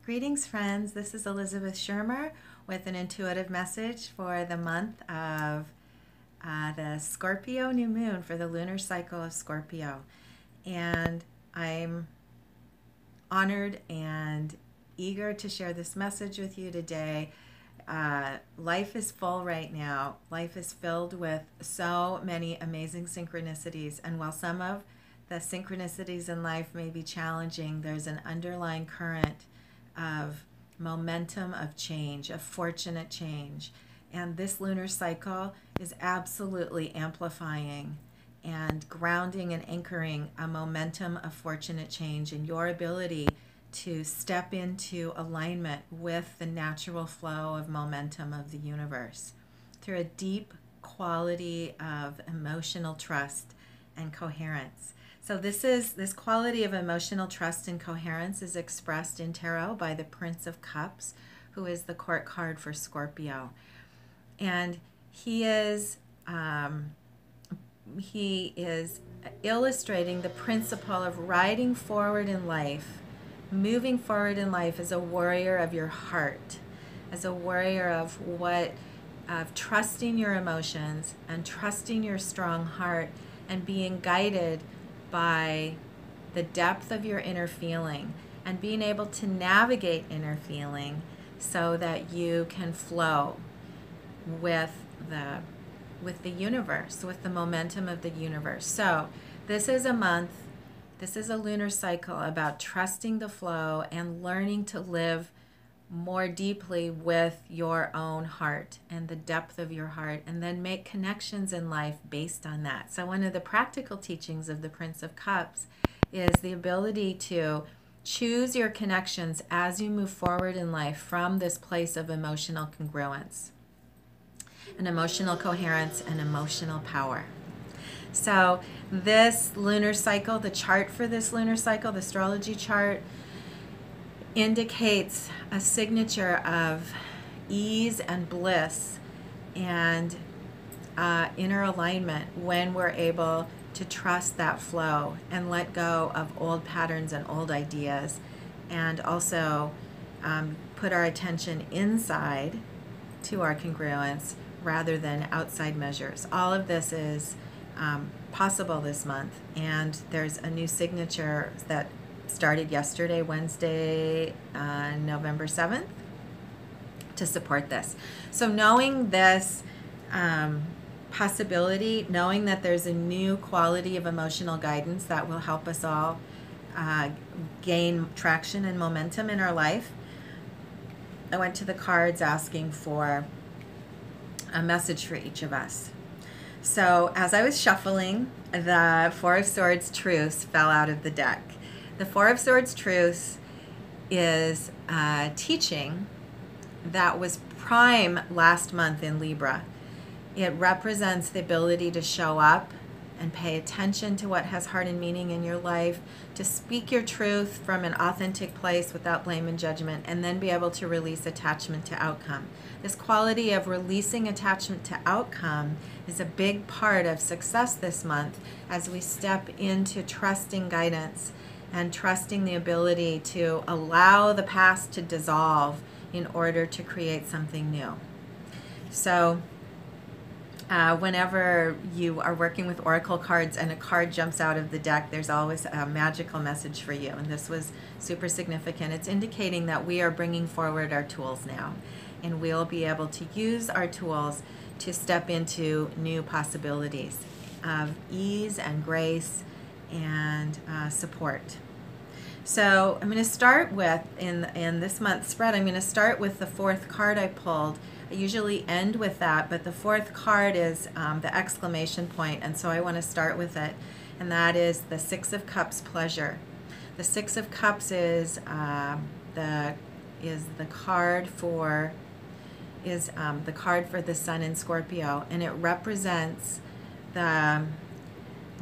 Greetings, friends. This is Elizabeth Schermer with an intuitive message for the month of the Scorpio new moon, for the lunar cycle of Scorpio. And I'm honored and eager to share this message with you today. Life is full right now. Life is filled with so many amazing synchronicities. And while some of the synchronicities in life may be challenging, there's an underlying current of momentum of change, of fortunate change. And this lunar cycle is absolutely amplifying and grounding and anchoring a momentum of fortunate change in your ability to step into alignment with the natural flow of momentum of the universe through a deep quality of emotional trust and coherence. So this quality of emotional trust and coherence is expressed in tarot by the Prince of Cups, who is the court card for Scorpio. And he is illustrating the principle of riding forward in life, moving forward in life as a warrior of your heart, as a warrior of trusting your emotions and trusting your strong heart and being guided by the depth of your inner feeling and being able to navigate inner feeling so that you can flow with the universe, with the momentum of the universe. So this is a month, this is a lunar cycle about trusting the flow and learning to live more deeply with your own heart and the depth of your heart, and then make connections in life based on that. So one of the practical teachings of the Prince of Cups is the ability to choose your connections as you move forward in life from this place of emotional congruence and emotional coherence and emotional power. So this lunar cycle, the chart for this lunar cycle, the astrology chart, indicates a signature of ease and bliss and inner alignment when we're able to trust that flow and let go of old patterns and old ideas, and also put our attention inside to our congruence rather than outside measures. All of this is possible this month, and there's a new signature that started yesterday, Wednesday, November 7th, to support this. So knowing this possibility, knowing that there's a new quality of emotional guidance that will help us all gain traction and momentum in our life, I went to the cards asking for a message for each of us. So as I was shuffling, the Four of Swords Truce fell out of the deck. The Four of Swords Truce is a teaching that was prime last month in Libra. It represents the ability to show up and pay attention to what has heart and meaning in your life, to speak your truth from an authentic place without blame and judgment, and then be able to release attachment to outcome. This quality of releasing attachment to outcome is a big part of success this month as we step into trusting guidance and trusting the ability to allow the past to dissolve in order to create something new. So whenever you are working with oracle cards and a card jumps out of the deck, there's always a magical message for you. And this was super significant. It's indicating that we are bringing forward our tools now, and we'll be able to use our tools to step into new possibilities of ease and grace and support. So I'm going to start with, in this month's spread, I'm going to start with the fourth card I pulled. I usually end with that, but the fourth card is the exclamation point, and so I want to start with it, and that is the Six of Cups, pleasure. The Six of Cups is the card for the Sun in Scorpio, and it represents the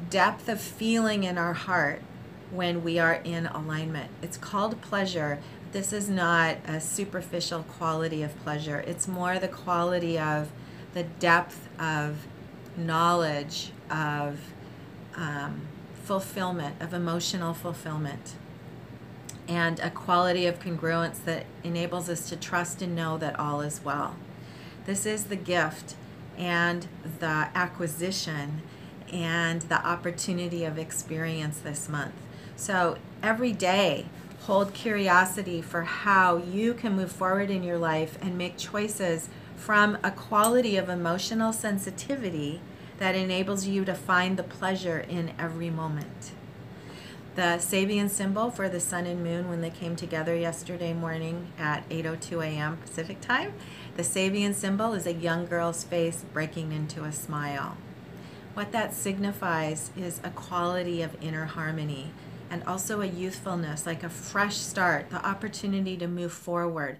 depth of feeling in our heart when we are in alignment. It's called pleasure. This is not a superficial quality of pleasure. It's more the quality of the depth of knowledge, of fulfillment, of emotional fulfillment. and a quality of congruence that enables us to trust and know that all is well. This is the gift and the acquisition and the opportunity of experience this month. So every day, hold curiosity for how you can move forward in your life and make choices from a quality of emotional sensitivity that enables you to find the pleasure in every moment. The Sabian symbol for the sun and moon, when they came together yesterday morning at 8:02 a.m. Pacific time, the Sabian symbol is a young girl's face breaking into a smile. What that signifies is a quality of inner harmony and also a youthfulness, like a fresh start, the opportunity to move forward,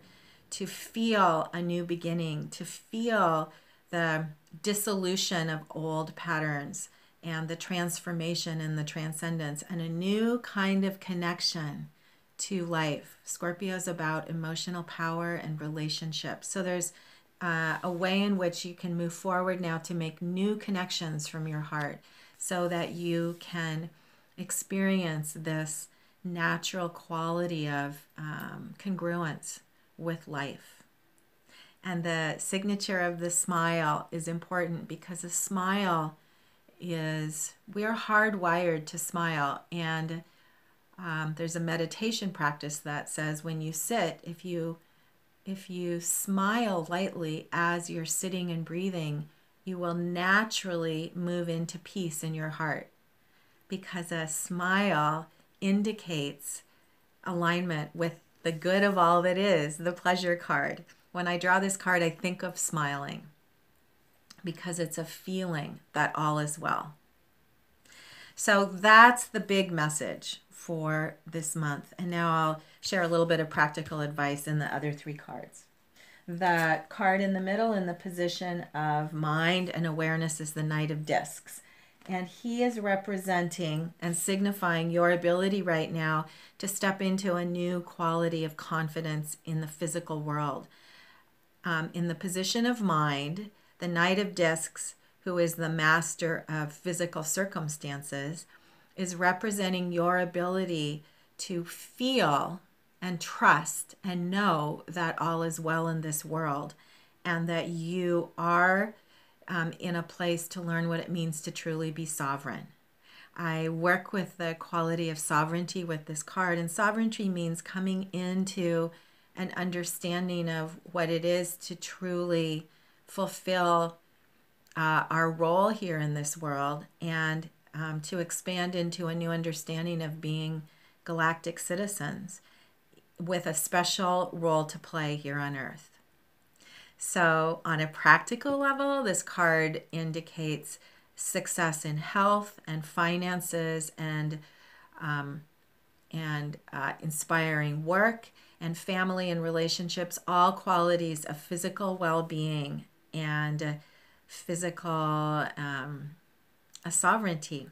to feel a new beginning, to feel the dissolution of old patterns and the transformation and the transcendence and a new kind of connection to life. Scorpio is about emotional power and relationships. So there's a way in which you can move forward now to make new connections from your heart so that you can experience this natural quality of congruence with life. And the signature of the smile is important because a smile is, we are hardwired to smile. And there's a meditation practice that says when you sit, if you smile lightly as you're sitting and breathing, you will naturally move into peace in your heart, because a smile indicates alignment with the good of all that is, the pleasure card. When I draw this card, I think of smiling because it's a feeling that all is well. So that's the big message for this month. And now I'll share a little bit of practical advice in the other three cards. The card in the middle in the position of mind and awareness is the Knight of Discs. And he is representing and signifying your ability right now to step into a new quality of confidence in the physical world. In the position of mind, the Knight of Discs, who is the master of physical circumstances, is representing your ability to feel and trust and know that all is well in this world and that you are in a place to learn what it means to truly be sovereign. I work with the quality of sovereignty with this card, and sovereignty means coming into an understanding of what it is to truly fulfill our role here in this world and to expand into a new understanding of being galactic citizens with a special role to play here on Earth. So on a practical level, this card indicates success in health and finances and inspiring work and family and relationships, all qualities of physical well-being and physical sovereignty.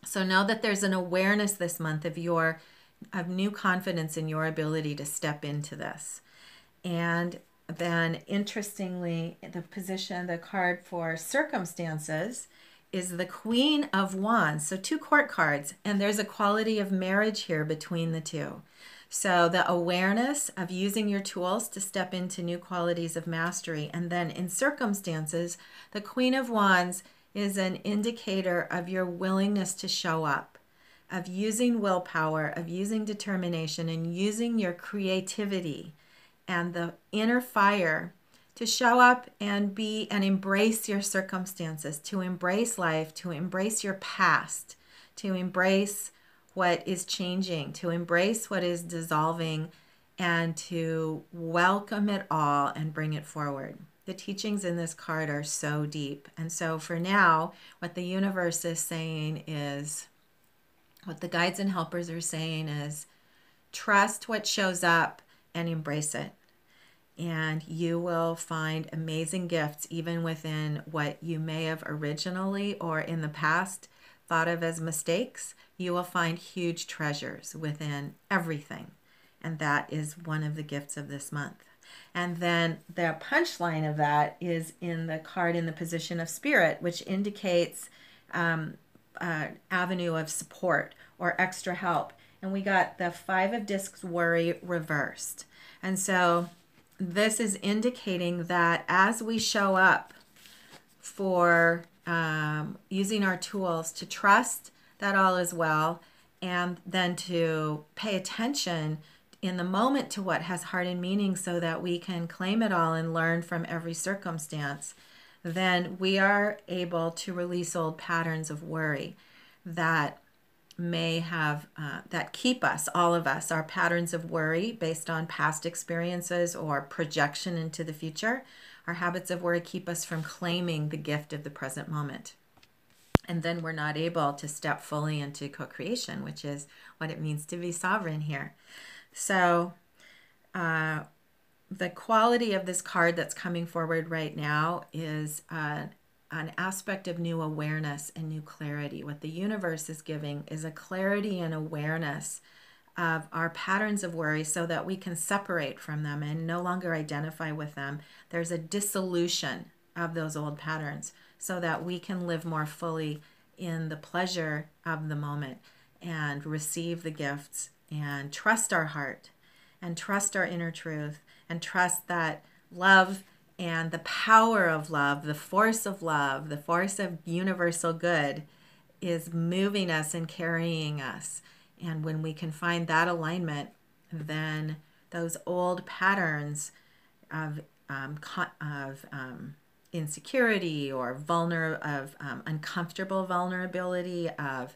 So know that there's an awareness this month of new confidence in your ability to step into this. And then interestingly, the card for circumstances is the Queen of Wands. So two court cards, and there's a quality of marriage here between the two. So the awareness of using your tools to step into new qualities of mastery. And then in circumstances, the Queen of Wands is an indicator of your willingness to show up, of using willpower, of using determination, and using your creativity and the inner fire to show up and be and embrace your circumstances, to embrace life, to embrace your past, to embrace what is changing, to embrace what is dissolving, and to welcome it all and bring it forward. The teachings in this card are so deep. And so for now, what the universe is saying is, what the guides and helpers are saying is, trust what shows up and embrace it. And you will find amazing gifts even within what you may have originally or in the past thought of as mistakes. You will find huge treasures within everything. And that is one of the gifts of this month. And then the punchline of that is in the card in the position of Spirit, which indicates an avenue of support or extra help. and we got the Five of Discs, worry reversed. And so this is indicating that as we show up for using our tools to trust that all is well, and then to pay attention in the moment to what has heart and meaning so that we can claim it all and learn from every circumstance, then we are able to release old patterns of worry that may have, that keep us, all of us, our patterns of worry based on past experiences or projection into the future. Our habits of worry keep us from claiming the gift of the present moment. And then we're not able to step fully into co-creation, which is what it means to be sovereign here. So the quality of this card that's coming forward right now is an aspect of new awareness and new clarity. What the universe is giving is a clarity and awareness of our patterns of worry so that we can separate from them and no longer identify with them. There's a dissolution of those old patterns so that we can live more fully in the pleasure of the moment and receive the gifts and trust our heart and trust our inner truth and trust that love and the power of love, the force of love, the force of universal good is moving us and carrying us. And when we can find that alignment, then those old patterns of insecurity or uncomfortable vulnerability, of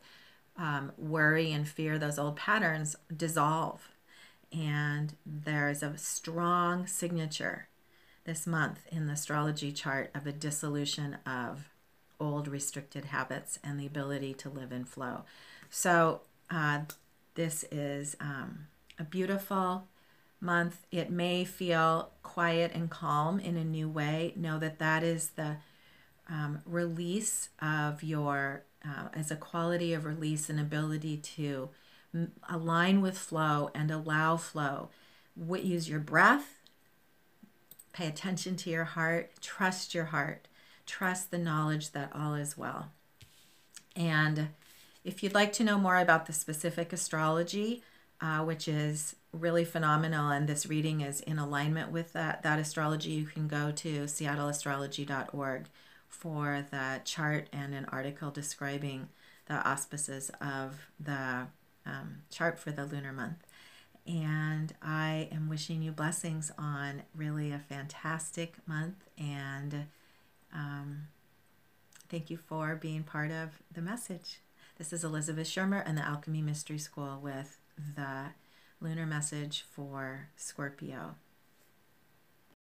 worry and fear, those old patterns dissolve. And there's a strong signature this month in the astrology chart of a dissolution of old restricted habits and the ability to live in flow. So this is a beautiful month. It may feel quiet and calm in a new way. Know that that is the release of your, as a quality of release and ability to align with flow and allow flow. Use your breath, pay attention to your heart, trust the knowledge that all is well. And if you'd like to know more about the specific astrology, which is really phenomenal, and this reading is in alignment with that astrology, you can go to seattleastrology.org for the chart and an article describing the auspices of the chart for the lunar month. And I am wishing you blessings on really a fantastic month, and thank you for being part of the message. This is Elizabeth Schermer and the Alchemy Mystery School with the lunar message for Scorpio.